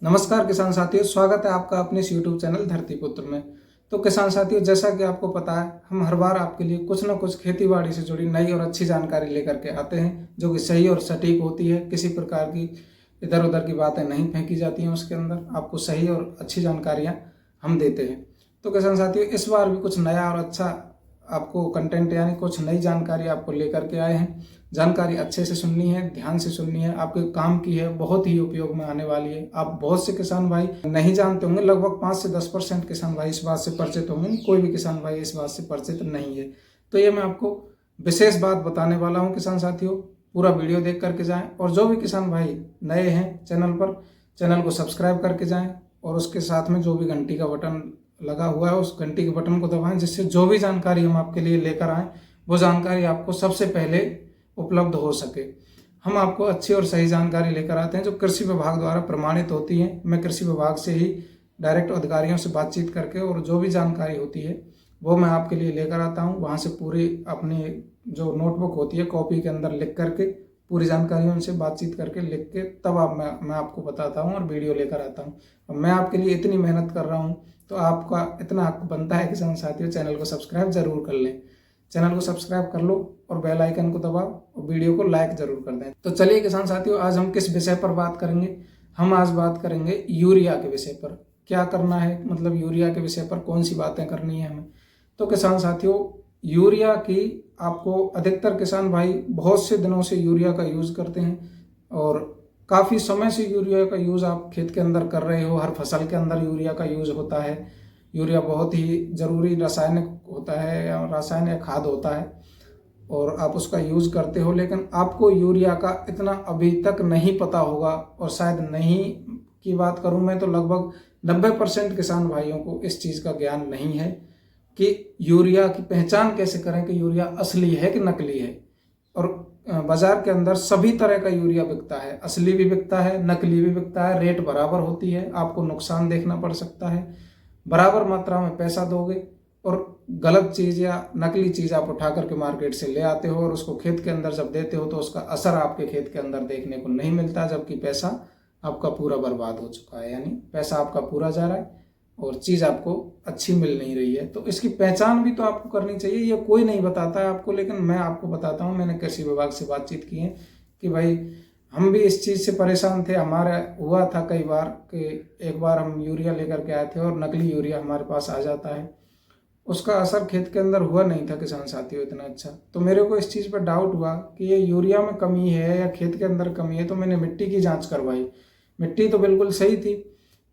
नमस्कार किसान साथियों, स्वागत है आपका अपने इस YouTube चैनल धरती पुत्र में। तो किसान साथियों, जैसा कि आपको पता है, हम हर बार आपके लिए कुछ ना कुछ खेती बाड़ी से जुड़ी नई और अच्छी जानकारी लेकर के आते हैं, जो कि सही और सटीक होती है। किसी प्रकार की इधर उधर की बातें नहीं फेंकी जाती हैं, उसके अंदर आपको सही और अच्छी जानकारियाँ हम देते हैं। तो किसान साथियों, इस बार भी कुछ नया और अच्छा आपको कंटेंट यानी कुछ नई जानकारी आपको लेकर के आए हैं। जानकारी अच्छे से सुननी है, ध्यान से सुननी है, आपके काम की है, बहुत ही उपयोग में आने वाली है। आप बहुत से किसान भाई नहीं जानते होंगे, लगभग 5 से 10% किसान भाई इस बात से परिचित होंगे, कोई भी किसान भाई इस बात से परिचित नहीं है। तो ये मैं आपको विशेष बात बताने वाला हूँ किसान साथियों, पूरा वीडियो देख करके जाएं। और जो भी किसान भाई नए हैं चैनल पर, चैनल को सब्सक्राइब करके जाएं और उसके साथ में जो भी घंटी का बटन लगा हुआ है उस घंटी के बटन को दबाएं, जिससे जो भी जानकारी हम आपके लिए लेकर आएँ वो जानकारी आपको सबसे पहले उपलब्ध हो सके। हम आपको अच्छी और सही जानकारी लेकर आते हैं जो कृषि विभाग द्वारा प्रमाणित होती है। मैं कृषि विभाग से ही डायरेक्ट अधिकारियों से बातचीत करके और जो भी जानकारी होती है वो मैं आपके लिए लेकर आता हूँ। वहाँ से पूरी अपनी जो नोटबुक होती है, कॉपी के अंदर लिख करके पूरी जानकारी उनसे बातचीत करके लिख के तब मैं आपको बताता हूँ और वीडियो लेकर आता हूँ। और मैं आपके लिए इतनी मेहनत कर रहा हूँ तो आपका इतना हक बनता है किसान साथियों, चैनल को सब्सक्राइब जरूर कर लें। चैनल को सब्सक्राइब कर लो और बेल आइकन को दबाओ और वीडियो को लाइक जरूर कर दें। तो चलिए किसान साथियों, आज हम किस विषय पर बात करेंगे। हम आज बात करेंगे यूरिया के विषय पर। क्या करना है, मतलब यूरिया के विषय पर कौन सी बातें करनी है हमें। तो किसान साथियों, यूरिया की आपको अधिकतर किसान भाई बहुत से दिनों से यूरिया का यूज़ करते हैं और काफ़ी समय से यूरिया का यूज़ आप खेत के अंदर कर रहे हो। हर फसल के अंदर यूरिया का यूज़ होता है। यूरिया बहुत ही ज़रूरी रासायनिक होता है या रासायनिक खाद होता है और आप उसका यूज़ करते हो, लेकिन आपको यूरिया का इतना अभी तक नहीं पता होगा। और शायद नहीं की बात करूं मैं तो लगभग 90% किसान भाइयों को इस चीज़ का ज्ञान नहीं है कि यूरिया की पहचान कैसे करें कि यूरिया असली है कि नकली है। और बाजार के अंदर सभी तरह का यूरिया बिकता है, असली भी बिकता है, नकली भी बिकता है। रेट बराबर होती है, आपको नुकसान देखना पड़ सकता है। बराबर मात्रा में पैसा दोगे और गलत चीज़ या नकली चीज़ आप उठा करके मार्केट से ले आते हो और उसको खेत के अंदर जब देते हो तो उसका असर आपके खेत के अंदर देखने को नहीं मिलता, जबकि पैसा आपका पूरा बर्बाद हो चुका है। यानी पैसा आपका पूरा जा रहा है और चीज़ आपको अच्छी मिल नहीं रही है। तो इसकी पहचान भी तो आपको करनी चाहिए। ये कोई नहीं बताता है आपको, लेकिन मैं आपको बताता हूँ। मैंने कृषि विभाग से बातचीत की है कि भाई हम भी इस चीज़ से परेशान थे। हमारा हुआ था कई बार कि एक बार हम यूरिया लेकर के आए थे और नकली यूरिया हमारे पास आ जाता है। उसका असर खेत के अंदर हुआ नहीं था किसान साथियों इतना अच्छा। तो मेरे को इस चीज़ पर डाउट हुआ कि ये यूरिया में कमी है या खेत के अंदर कमी है। तो मैंने मिट्टी की जांच करवाई, मिट्टी तो बिल्कुल सही थी।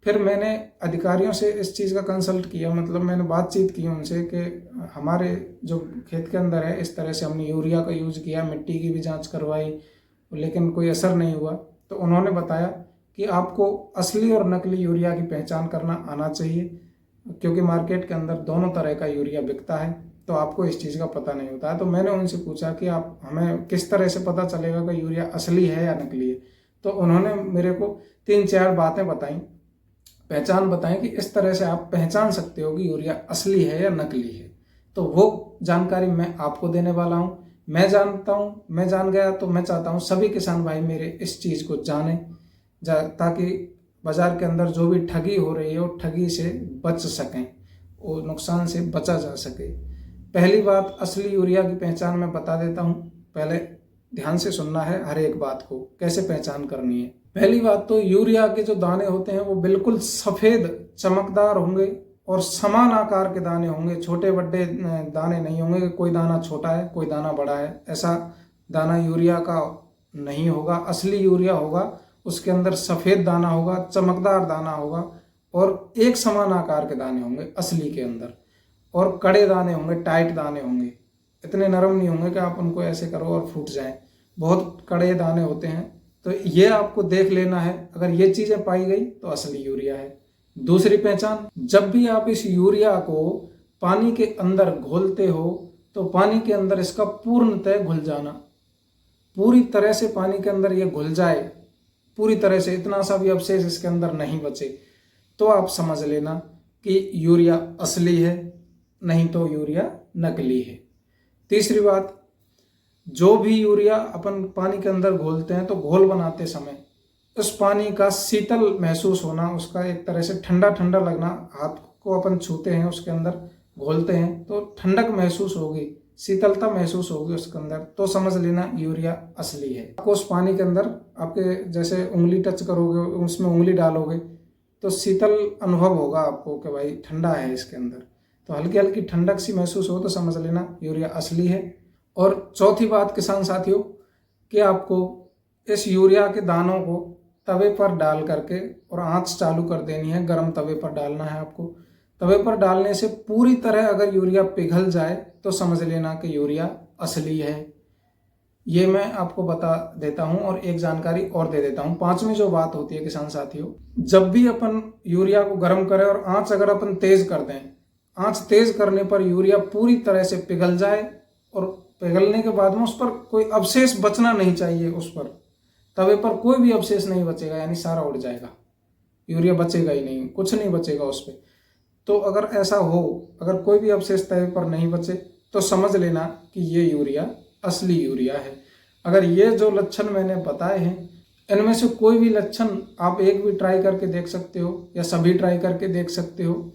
फिर मैंने अधिकारियों से इस चीज़ का कंसल्ट किया, मतलब मैंने बातचीत की उनसे कि हमारे जो खेत के अंदर है इस तरह से हमने यूरिया का यूज़ किया, मिट्टी की भी जाँच करवाई, लेकिन कोई असर नहीं हुआ। तो उन्होंने बताया कि आपको असली और नकली यूरिया की पहचान करना आना चाहिए, क्योंकि मार्केट के अंदर दोनों तरह का यूरिया बिकता है। तो आपको इस चीज़ का पता नहीं होता है। तो मैंने उनसे पूछा कि आप हमें किस तरह से पता चलेगा कि यूरिया असली है या नकली है। तो उन्होंने मेरे को 3-4 बातें बताई, पहचान बताई कि इस तरह से आप पहचान सकते हो कि यूरिया असली है या नकली है। तो वो जानकारी मैं आपको देने वाला हूँ। मैं जानता हूँ, मैं जान गया, तो मैं चाहता हूँ सभी किसान भाई मेरे इस चीज़ को जाने, ताकि बाजार के अंदर जो भी ठगी हो रही है वो ठगी से बच सकें, वो नुकसान से बचा जा सके। पहली बात, असली यूरिया की पहचान मैं बता देता हूँ। पहले ध्यान से सुनना है हर एक बात को, कैसे पहचान करनी है। पहली बात तो यूरिया के जो दाने होते हैं वो बिल्कुल सफ़ेद चमकदार होंगे और समान आकार के दाने होंगे। छोटे बड़े दाने नहीं होंगे कि कोई दाना छोटा है कोई दाना बड़ा है, ऐसा दाना यूरिया का नहीं होगा। असली यूरिया होगा, उसके अंदर सफ़ेद दाना होगा, चमकदार दाना होगा और एक समान आकार के दाने होंगे असली के अंदर। और कड़े दाने होंगे, टाइट दाने होंगे, इतने नरम नहीं होंगे कि आप उनको ऐसे करो और फूट जाएं। बहुत कड़े दाने होते हैं। तो ये आपको देख लेना है। अगर ये चीज़ें पाई गई तो असली यूरिया है। दूसरी पहचान, जब भी आप इस यूरिया को पानी के अंदर घोलते हो तो पानी के अंदर इसका पूर्णतः घुल जाना, पूरी तरह से पानी के अंदर ये घुल जाए, पूरी तरह से इतना सा भी अवशेष इसके अंदर नहीं बचे, तो आप समझ लेना कि यूरिया असली है, नहीं तो यूरिया नकली है। तीसरी बात, जो भी यूरिया अपन पानी के अंदर घोलते हैं तो घोल बनाते समय उस पानी का शीतल महसूस होना, उसका एक तरह से ठंडा ठंडा लगना, हाथ को अपन छूते हैं उसके अंदर घोलते हैं तो ठंडक महसूस होगी, शीतलता महसूस होगी उसके अंदर, तो समझ लेना यूरिया असली है। आपको उस पानी के अंदर आपके जैसे उंगली टच करोगे, उसमें उंगली डालोगे तो शीतल अनुभव होगा आपको कि भाई ठंडा है इसके अंदर, तो हल्की हल्की ठंडक सी महसूस हो तो समझ लेना यूरिया असली है। और चौथी बात किसान साथियों, कि आपको इस यूरिया के दानों को तवे पर डाल करके और आंच चालू कर देनी है, गर्म तवे पर डालना है आपको। तवे पर डालने से पूरी तरह अगर यूरिया पिघल जाए तो समझ लेना कि यूरिया असली है। ये मैं आपको बता देता हूं और एक जानकारी और दे देता हूं। पांचवी जो बात होती है किसान साथियों, जब भी अपन यूरिया को गर्म करें और आंच अगर अपन तेज कर दें, आंच तेज करने पर यूरिया पूरी तरह से पिघल जाए और पिघलने के बाद में उस पर कोई अवशेष बचना नहीं चाहिए, उस पर तवे पर कोई भी अवशेष नहीं बचेगा, यानी सारा उड़ जाएगा, यूरिया बचेगा ही नहीं, कुछ नहीं बचेगा उस पर। तो अगर ऐसा हो, अगर कोई भी अवशेष तवे पर नहीं बचे तो समझ लेना कि ये यूरिया असली यूरिया है। अगर ये जो लक्षण मैंने बताए हैं इनमें से कोई भी लक्षण आप एक भी ट्राई करके देख सकते हो या सभी ट्राई करके देख सकते हो।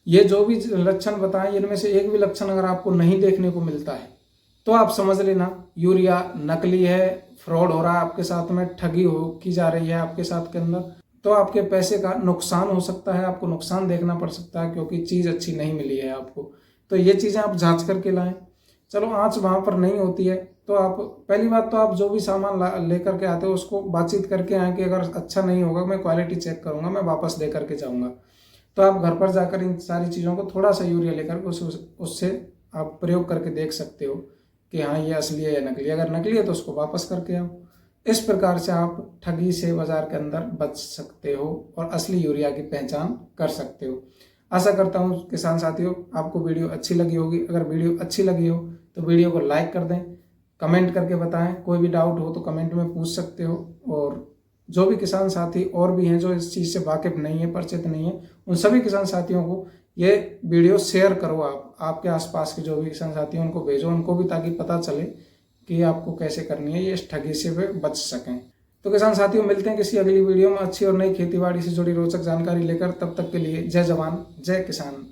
ये जो भी लक्षण बताए इनमें से एक भी लक्षण अगर आपको नहीं देखने को मिलता है तो आप समझ लेना यूरिया नकली है, फ्रॉड हो रहा है आपके साथ में, ठगी की जा रही है आपके साथ के अंदर, तो आपके पैसे का नुकसान हो सकता है, आपको नुकसान देखना पड़ सकता है क्योंकि चीज़ अच्छी नहीं मिली है आपको। तो ये चीज़ें आप जांच करके लाएं। चलो आंच वहाँ पर नहीं होती है तो आप पहली बात तो आप जो भी सामान लेकर के आते हो उसको बातचीत करके आए कि अगर अच्छा नहीं होगा मैं क्वालिटी चेक करूँगा, मैं वापस दे करके जाऊँगा। तो आप घर पर जाकर इन सारी चीज़ों को थोड़ा सा यूरिया लेकर उससे आप प्रयोग करके देख सकते हो कि हाँ ये असली है या नकली। अगर नकली है तो उसको वापस करके आओ। इस प्रकार से आप ठगी से बाजार के अंदर बच सकते हो और असली यूरिया की पहचान कर सकते हो। आशा करता हूँ किसान साथियों आपको वीडियो अच्छी लगी होगी। अगर वीडियो अच्छी लगी हो तो वीडियो को लाइक कर दें, कमेंट करके बताएं, कोई भी डाउट हो तो कमेंट में पूछ सकते हो। और जो भी किसान साथी और भी हैं जो इस चीज़ से वाकिफ नहीं है, परिचित नहीं है, उन सभी किसान साथियों को ये वीडियो शेयर करो। आप आपके आसपास के जो भी किसान साथी हैं उनको भेजो, उनको भी, ताकि पता चले कि आपको कैसे करनी है, ये इस ठगी से वे बच सकें। तो किसान साथियों मिलते हैं किसी अगली वीडियो में अच्छी और नई खेतीबाड़ी से जुड़ी रोचक जानकारी लेकर। तब तक के लिए जय जवान जय किसान।